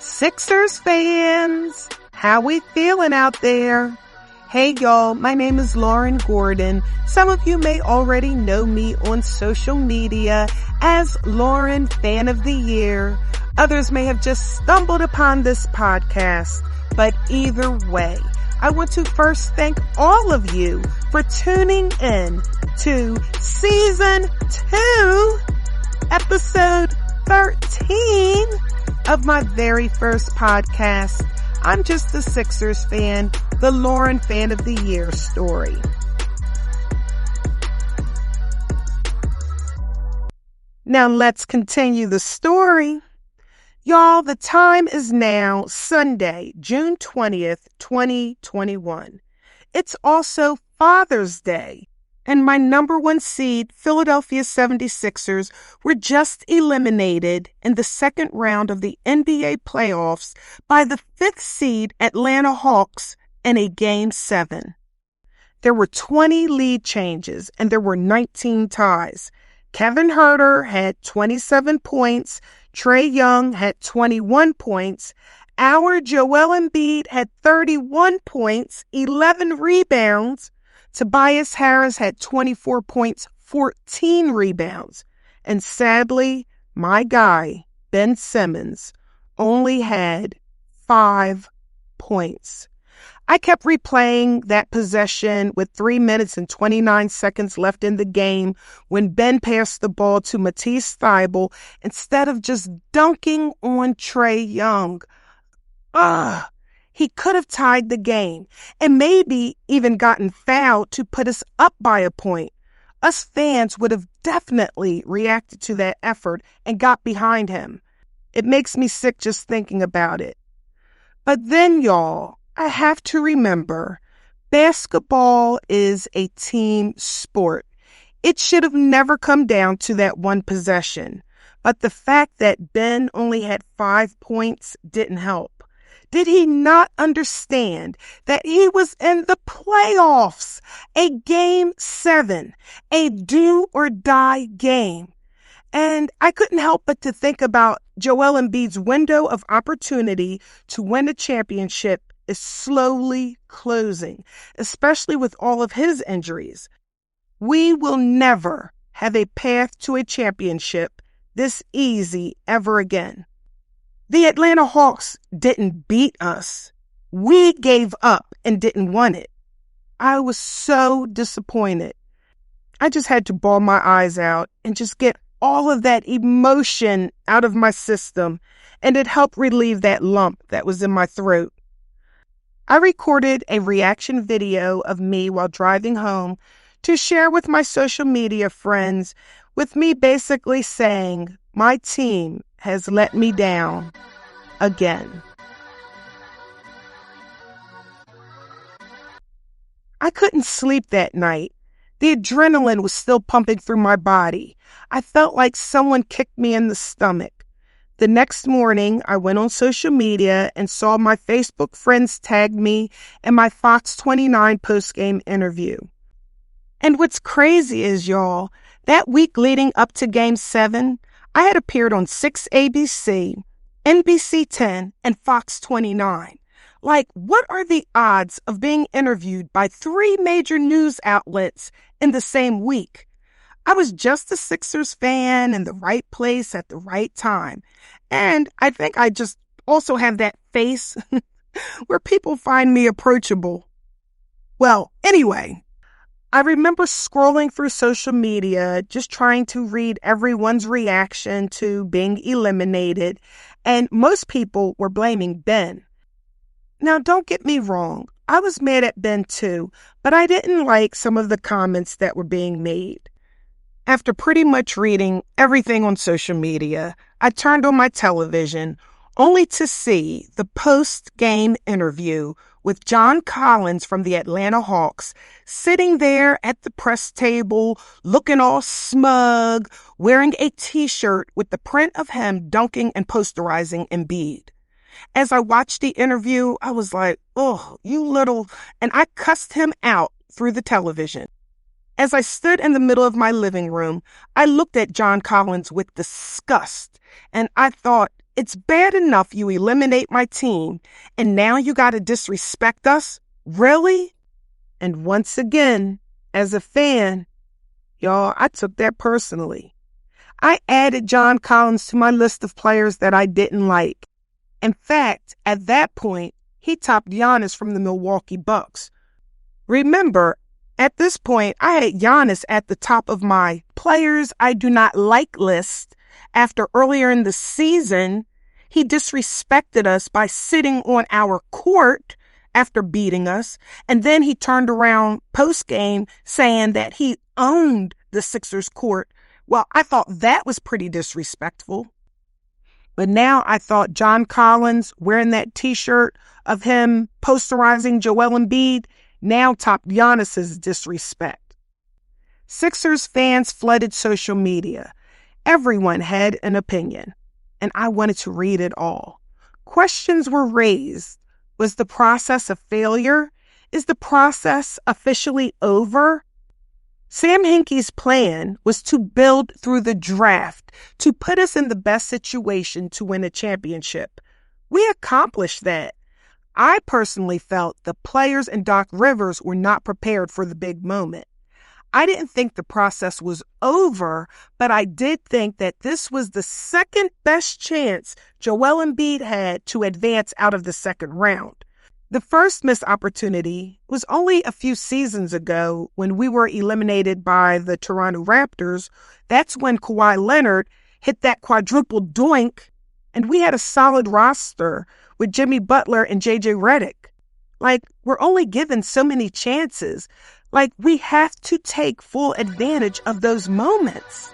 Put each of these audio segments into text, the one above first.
Sixers fans, how we feeling out there? Hey y'all, my name is Lauren Gordon. Some of you may already know me on social media as Lauren Fan of the Year. Others may have just stumbled upon this podcast, but either way, I want to first thank all of you for tuning in to Season 2, Episode 13 of my very first podcast. I'm just a Sixers fan, the Lauren Fan of the Year story. Now let's continue the story. Y'all, the time is now Sunday, June 20th, 2021. It's also Father's Day, and my number one seed, Philadelphia 76ers, were just eliminated in the second round of the NBA playoffs by the fifth seed Atlanta Hawks in a Game 7. There were 20 lead changes, and there were 19 ties. Kevin Huerter had 27 points. Trae Young had 21 points. Our Joel Embiid had 31 points, 11 rebounds. Tobias Harris had 24 points, 14 rebounds. And sadly, my guy, Ben Simmons, only had 5 points. I kept replaying that possession with 3 minutes and 29 seconds left in the game when Ben passed the ball to Matisse Thybulle instead of just dunking on Trae Young. He could have tied the game and maybe even gotten fouled to put us up by a point. Us fans would have definitely reacted to that effort and got behind him. It makes me sick just thinking about it. But then, y'all, I have to remember, basketball is a team sport. It should have never come down to that one possession. But the fact that Ben only had 5 points didn't help. Did he not understand that he was in the playoffs, a Game 7, a do-or-die game? And I couldn't help but to think about Joel Embiid's window of opportunity to win a championship is slowly closing, especially with all of his injuries. We will never have a path to a championship this easy ever again. The Atlanta Hawks didn't beat us. We gave up and didn't want it. I was so disappointed. I just had to bawl my eyes out and just get all of that emotion out of my system, and it helped relieve that lump that was in my throat. I recorded a reaction video of me while driving home to share with my social media friends, with me basically saying, my team has let me down again. I couldn't sleep that night. The adrenaline was still pumping through my body. I felt like someone kicked me in the stomach. The next morning, I went on social media and saw my Facebook friends tag me in my Fox 29 postgame interview. And what's crazy is, y'all, that week leading up to Game 7, I had appeared on 6 ABC, NBC 10, and Fox 29. Like, what are the odds of being interviewed by 3 major news outlets in the same week? I was just a Sixers fan in the right place at the right time. And I think I just also have that face where people find me approachable. Well, anyway, I remember scrolling through social media, just trying to read everyone's reaction to being eliminated, and most people were blaming Ben. Now, don't get me wrong, I was mad at Ben too, but I didn't like some of the comments that were being made. After pretty much reading everything on social media, I turned on my television only to see the post-game interview with John Collins from the Atlanta Hawks sitting there at the press table, looking all smug, wearing a T-shirt with the print of him dunking and posterizing Embiid. As I watched the interview, I was like, oh, you little, and I cussed him out through the television. As I stood in the middle of my living room, I looked at John Collins with disgust, and I thought, It's bad enough you eliminate my team, and now you got to disrespect us? Really? And once again, as a fan, y'all, I took that personally. I added John Collins to my list of players that I didn't like. In fact, at that point, he topped Giannis from the Milwaukee Bucks. Remember, at this point, I had Giannis at the top of my players I do not like list after earlier in the season, he disrespected us by sitting on our court after beating us, and then he turned around post-game saying that he owned the Sixers court. Well, I thought that was pretty disrespectful. But now I thought John Collins wearing that T-shirt of him posterizing Joel Embiid now topped Giannis's disrespect. Sixers fans flooded social media. Everyone had an opinion, and I wanted to read it all. Questions were raised. Was the process a failure? Is the process officially over? Sam Hinkie's plan was to build through the draft to put us in the best situation to win a championship. We accomplished that. I personally felt the players and Doc Rivers were not prepared for the big moment. I didn't think the process was over, but I did think that this was the second best chance Joel Embiid had to advance out of the second round. The first missed opportunity was only a few seasons ago when we were eliminated by the Toronto Raptors. That's when Kawhi Leonard hit that quadruple doink, and we had a solid roster with Jimmy Butler and JJ Redick. We're only given so many chances. We have to take full advantage of those moments.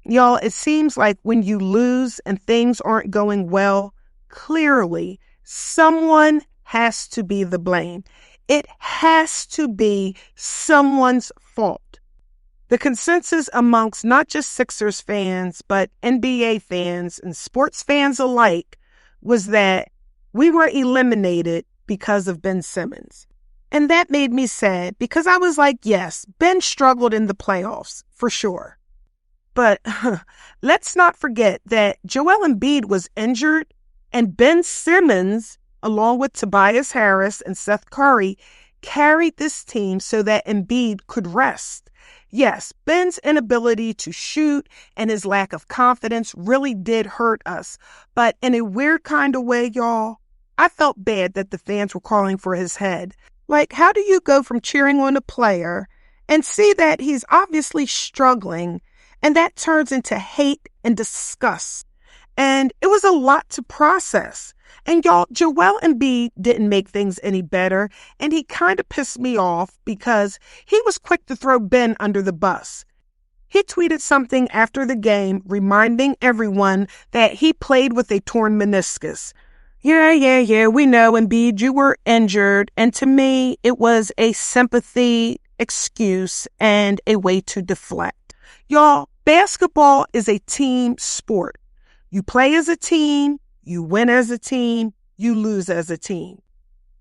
Y'all, it seems like when you lose and things aren't going well, clearly someone has to be the blame. It has to be someone's fault. The consensus amongst not just Sixers fans, but NBA fans and sports fans alike was that we were eliminated because of Ben Simmons. And that made me sad because I was like, yes, Ben struggled in the playoffs, for sure. But let's not forget that Joel Embiid was injured and Ben Simmons, along with Tobias Harris and Seth Curry, carried this team so that Embiid could rest. Yes, Ben's inability to shoot and his lack of confidence really did hurt us. But in a weird kind of way, y'all, I felt bad that the fans were calling for his head. How do you go from cheering on a player and see that he's obviously struggling, and that turns into hate and disgust? And it was a lot to process. And y'all, Joel Embiid didn't make things any better, and he kind of pissed me off because he was quick to throw Ben under the bus. He tweeted something after the game reminding everyone that he played with a torn meniscus. Yeah, we know, Embiid, you were injured, and to me, it was a sympathy excuse and a way to deflect. Y'all, basketball is a team sport. You play as a team, you win as a team, you lose as a team.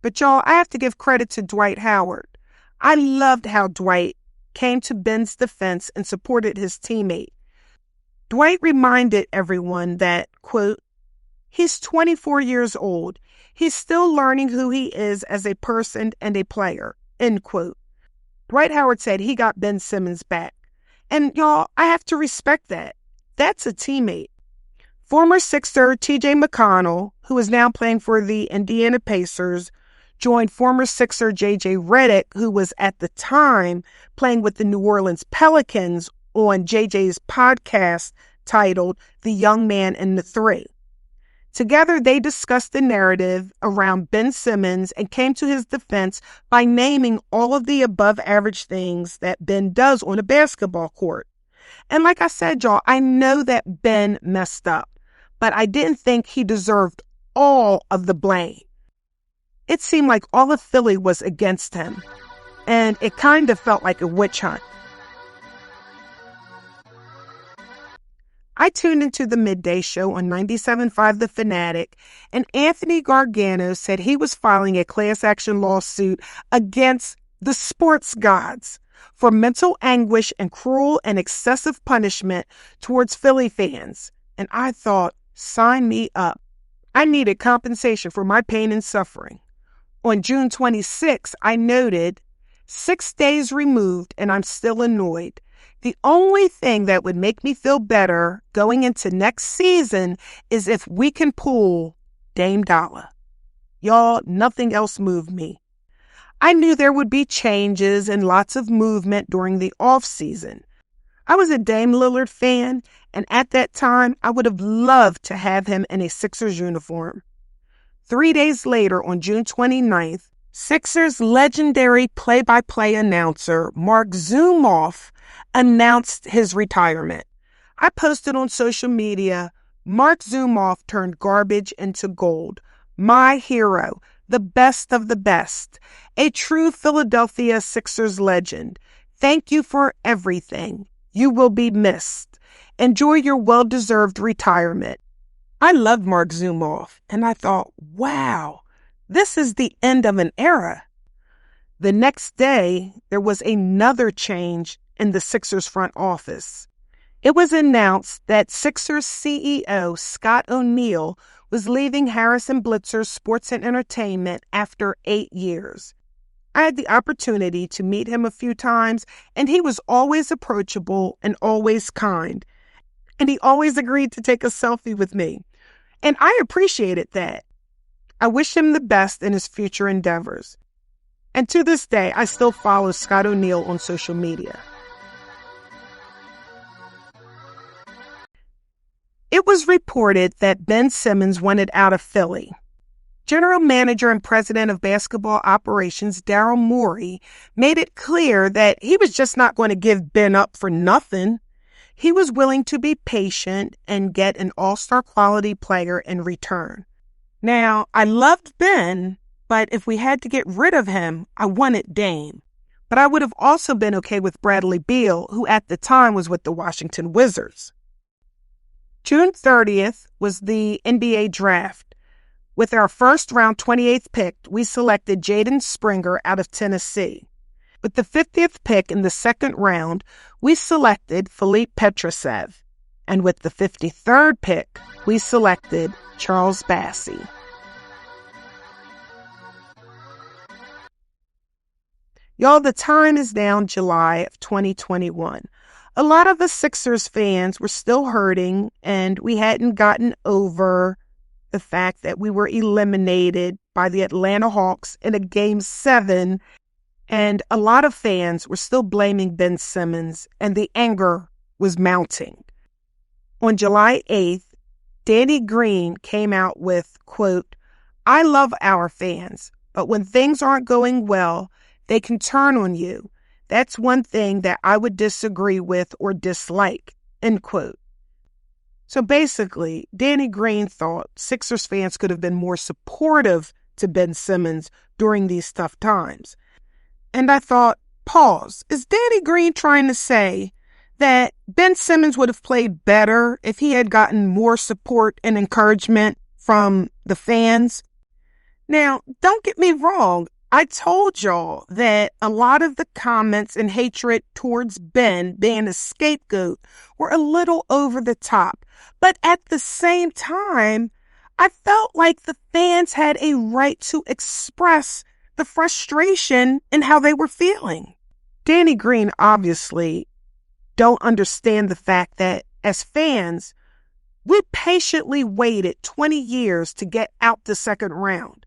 But y'all, I have to give credit to Dwight Howard. I loved how Dwight came to Ben's defense and supported his teammate. Dwight reminded everyone that, quote, he's 24 years old. He's still learning who he is as a person and a player, end quote. Dwight Howard said he got Ben Simmons back. And y'all, I have to respect that. That's a teammate. Former Sixer T.J. McConnell, who is now playing for the Indiana Pacers, joined former Sixer J.J. Redick, who was at the time playing with the New Orleans Pelicans, on J.J.'s podcast titled The Young Man and the Three. Together, they discussed the narrative around Ben Simmons and came to his defense by naming all of the above-average things that Ben does on a basketball court. And like I said, y'all, I know that Ben messed up, but I didn't think he deserved all of the blame. It seemed like all of Philly was against him, and it kind of felt like a witch hunt. I tuned into the midday show on 97.5 The Fanatic, and Anthony Gargano said he was filing a class action lawsuit against the sports gods. for mental anguish and cruel and excessive punishment towards Philly fans. And I thought, sign me up. I needed compensation for my pain and suffering. On June 26, I noted, 6 days removed and I'm still annoyed. The only thing that would make me feel better going into next season is if we can pull Dame Dollar. Y'all, nothing else moved me. I knew there would be changes and lots of movement during the off season. I was a Dame Lillard fan, and at that time, I would have loved to have him in a Sixers uniform. 3 days later, on June 29th, Sixers legendary play-by-play announcer Marc Zumoff announced his retirement. I posted on social media, Marc Zumoff turned garbage into gold. My hero, the best of the best, a true Philadelphia Sixers legend. Thank you for everything. You will be missed. Enjoy your well-deserved retirement. I loved Marc Zumoff, and I thought, wow, this is the end of an era. The next day, there was another change in the Sixers front office. It was announced that Sixers CEO Scott O'Neil was leaving Harrison Blitzer's Sports and Entertainment after 8 years. I had the opportunity to meet him a few times, and he was always approachable and always kind. And he always agreed to take a selfie with me. And I appreciated that. I wish him the best in his future endeavors. And to this day, I still follow Scott O'Neil on social media. It was reported that Ben Simmons wanted out of Philly. General Manager and President of Basketball Operations Daryl Morey made it clear that he was just not going to give Ben up for nothing. He was willing to be patient and get an all-star quality player in return. Now, I loved Ben, but if we had to get rid of him, I wanted Dame. But I would have also been okay with Bradley Beal, who at the time was with the Washington Wizards. June 30th was the NBA draft. With our first round 28th pick, we selected Jaden Springer out of Tennessee. With the 50th pick in the second round, we selected Philippe Petrusev. And with the 53rd pick, we selected Charles Bassey. Y'all, the time is now July of 2021. A lot of us Sixers fans were still hurting, and we hadn't gotten over the fact that we were eliminated by the Atlanta Hawks in a Game 7, and a lot of fans were still blaming Ben Simmons, and the anger was mounting. On July 8th, Danny Green came out with, quote, "I love our fans, but when things aren't going well, they can turn on you. That's one thing that I would disagree with or dislike," end quote. So basically, Danny Green thought Sixers fans could have been more supportive to Ben Simmons during these tough times. And I thought, pause, is Danny Green trying to say that Ben Simmons would have played better if he had gotten more support and encouragement from the fans? Now, don't get me wrong. I told y'all that a lot of the comments and hatred towards Ben being a scapegoat were a little over the top. But at the same time, I felt like the fans had a right to express the frustration in how they were feeling. Danny Green obviously don't understand the fact that as fans, we patiently waited 20 years to get out the second round.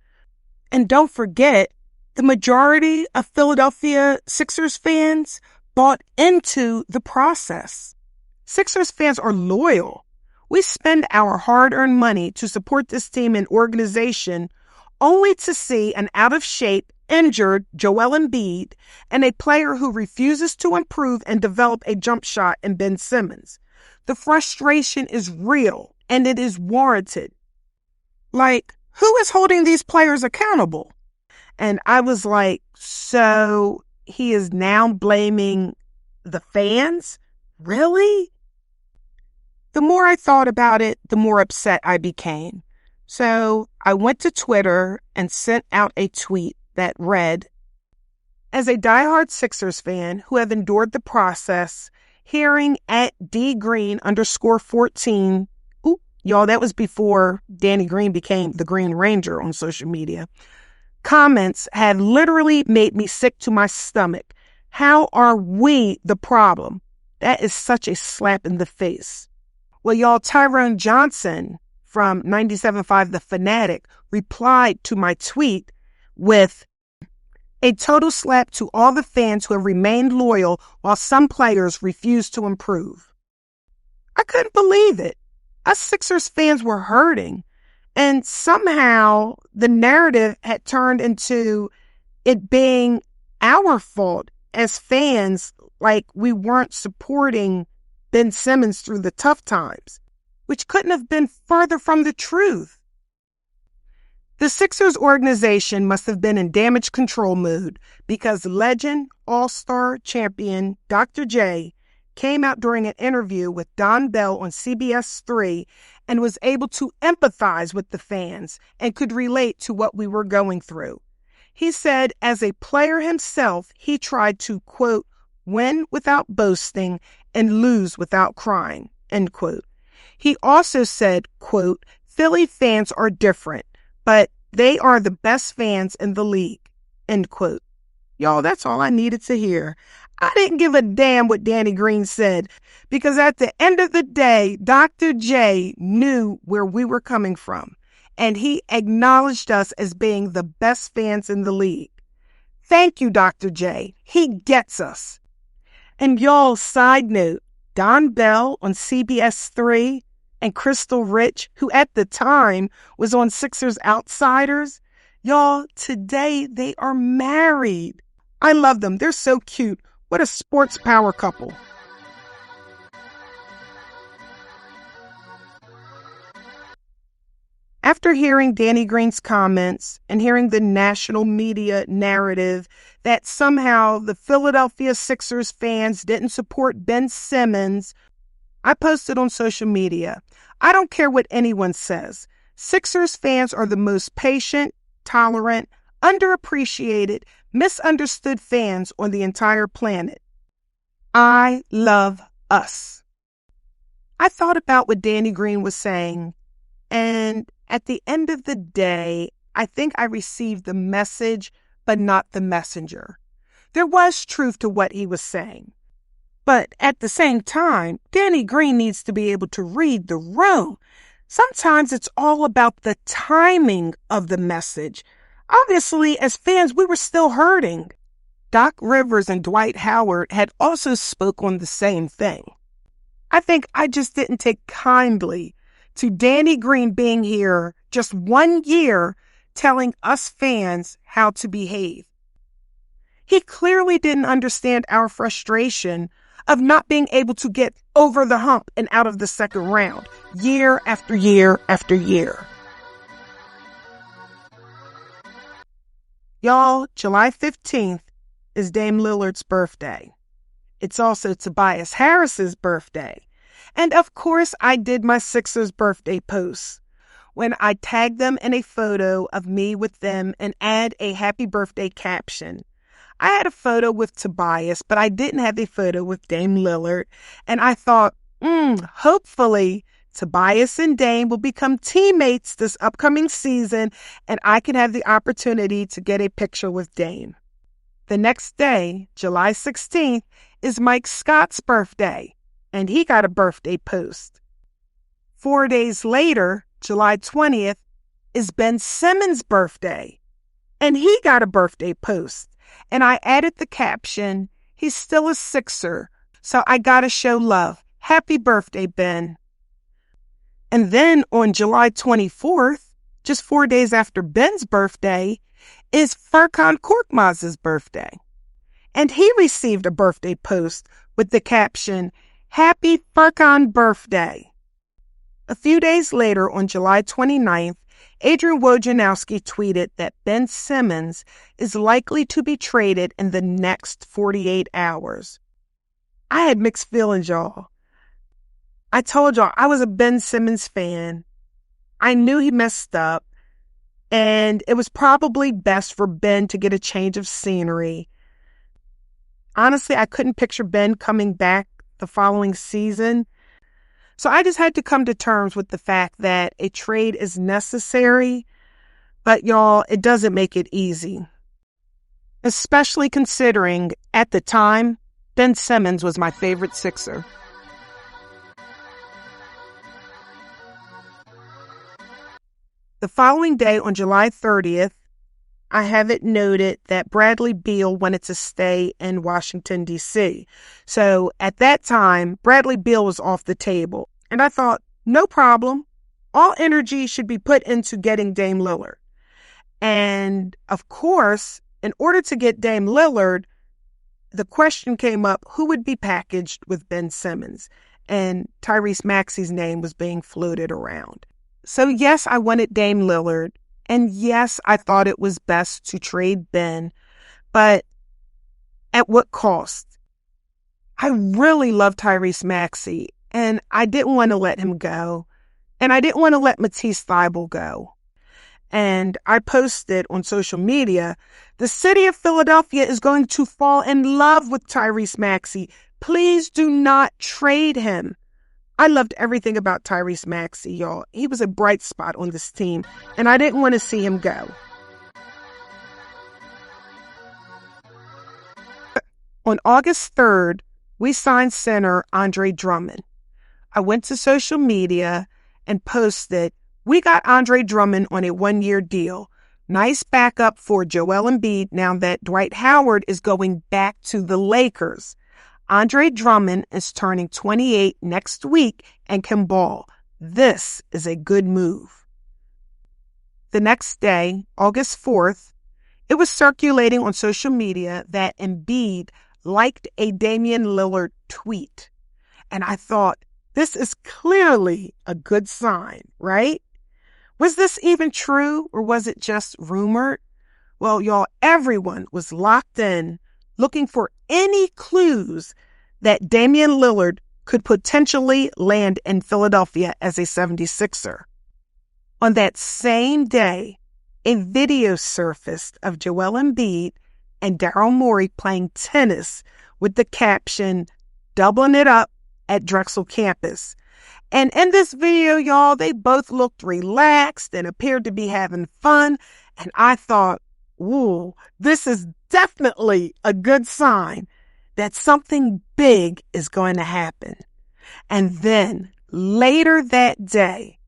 And don't forget, the majority of Philadelphia Sixers fans bought into the process. Sixers fans are loyal. We spend our hard-earned money to support this team and organization only to see an out-of-shape, injured Joel Embiid and a player who refuses to improve and develop a jump shot in Ben Simmons. The frustration is real, and it is warranted. Like, who is holding these players accountable? And I was like, so he is now blaming the fans? Really? The more I thought about it, the more upset I became. So I went to Twitter and sent out a tweet that read, As a diehard Sixers fan who have endured the process, hearing at dgreen_14, y'all, that was before Danny Green became the Green Ranger on social media, comments have literally made me sick to my stomach. How are we the problem? That is such a slap in the face. Well, y'all, Tyrone Johnson from 97.5 The Fanatic replied to my tweet with, a total slap to all the fans who have remained loyal while some players refuse to improve. I couldn't believe it. Us Sixers fans were hurting. And somehow the narrative had turned into it being our fault as fans, like we weren't supporting Ben Simmons through the tough times, which couldn't have been further from the truth. The Sixers organization must have been in damage control mood because legend, all-star champion Dr. J came out during an interview with Don Bell on CBS 3 and was able to empathize with the fans and could relate to what we were going through. He said as a player himself, he tried to, quote, win without boasting and lose without crying, end quote. He also said, quote, Philly fans are different, but they are the best fans in the league, end quote. Y'all, that's all I needed to hear. I didn't give a damn what Danny Green said because at the end of the day, Dr. J knew where we were coming from, and he acknowledged us as being the best fans in the league. Thank you, Dr. J. He gets us. And y'all, side note, Don Bell on CBS 3 and Crystal Rich, who at the time was on Sixers Outsiders, y'all, today they are married. I love them. They're so cute. What a sports power couple. After hearing Danny Green's comments and hearing the national media narrative that somehow the Philadelphia Sixers fans didn't support Ben Simmons, I posted on social media, I don't care what anyone says. Sixers fans are the most patient, tolerant, underappreciated, misunderstood fans on the entire planet. I love us. I thought about what Danny Green was saying, and at the end of the day, I think I received the message, but not the messenger. There was truth to what he was saying. But at the same time, Danny Green needs to be able to read the room. Sometimes it's all about the timing of the message. Obviously, as fans, we were still hurting. Doc Rivers and Dwight Howard had also spoke on the same thing. I think I just didn't take kindly to Danny Green being here just 1 year telling us fans how to behave. He clearly didn't understand our frustration of not being able to get over the hump and out of the second round, year after year after year. Y'all, July 15th is Dame Lillard's birthday. It's also Tobias Harris's birthday. And of course, I did my Sixers birthday post when I tagged them in a photo of me with them and add a happy birthday caption. I had a photo with Tobias, but I didn't have a photo with Dame Lillard. And I thought, hopefully Tobias and Dame will become teammates this upcoming season, and I can have the opportunity to get a picture with Dame. The next day, July 16th, is Mike Scott's birthday, and he got a birthday post. 4 days later, July 20th, is Ben Simmons' birthday, and he got a birthday post. And I added the caption, he's still a Sixer, so I gotta show love. Happy birthday, Ben. And then on July 24th, just 4 days after Ben's birthday, is Furkan Korkmaz's birthday. And he received a birthday post with the caption, Happy Furkan birthday. A few days later, on July 29th, Adrian Wojnarowski tweeted that Ben Simmons is likely to be traded in the next 48 hours. I had mixed feelings, y'all. I told y'all I was a Ben Simmons fan. I knew he messed up, and it was probably best for Ben to get a change of scenery. Honestly, I couldn't picture Ben coming back the following season. So I just had to come to terms with the fact that a trade is necessary, but y'all, it doesn't make it easy. Especially considering, at the time, Ben Simmons was my favorite Sixer. The following day, on July 30th, I have it noted that Bradley Beal wanted to stay in Washington, D.C. So at that time, Bradley Beal was off the table. And I thought, no problem. All energy should be put into getting Dame Lillard. And of course, in order to get Dame Lillard, the question came up, who would be packaged with Ben Simmons? And Tyrese Maxey's name was being floated around. So yes, I wanted Dame Lillard. And yes, I thought it was best to trade Ben, but at what cost? I really love Tyrese Maxey, and I didn't want to let him go, and I didn't want to let Matisse Thybulle go. And I posted on social media, the city of Philadelphia is going to fall in love with Tyrese Maxey. Please do not trade him. I loved everything about Tyrese Maxey, y'all. He was a bright spot on this team, and I didn't want to see him go. On August 3rd, we signed center Andre Drummond. I went to social media and posted, we got Andre Drummond on a one-year deal. Nice backup for Joel Embiid now that Dwight Howard is going back to the Lakers. Andre Drummond is turning 28 next week and can ball. This is a good move. The next day, August 4th, it was circulating on social media that Embiid liked a Damian Lillard tweet. And I thought, this is clearly a good sign, right? Was this even true, or was it just rumored? Well, y'all, everyone was locked in looking for any clues that Damian Lillard could potentially land in Philadelphia as a 76er. On that same day, a video surfaced of Joel Embiid and Daryl Morey playing tennis with the caption, "Doubling it up at Drexel campus." And in this video, y'all, they both looked relaxed and appeared to be having fun. And I thought, ooh, this is definitely a good sign that something big is going to happen. And then later that day,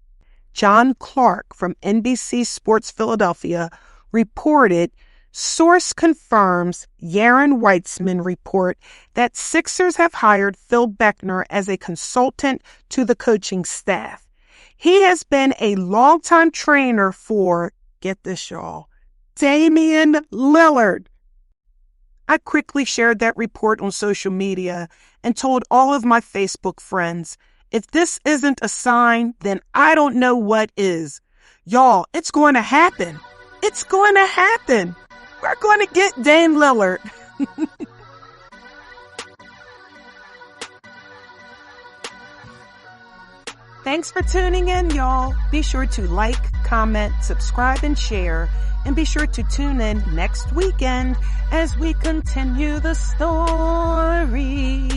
John Clark from NBC Sports Philadelphia reported, source confirms Yaron Weitzman report that Sixers have hired Phil Beckner as a consultant to the coaching staff. He has been a longtime trainer for, get this y'all, Damian Lillard. I quickly shared that report on social media and told all of my Facebook friends, if this isn't a sign, then I don't know what is. Y'all, it's going to happen. It's going to happen. We're going to get Dame Lillard. Thanks for tuning in, y'all. Be sure to like, comment, subscribe, and share. And be sure to tune in next weekend as we continue the story.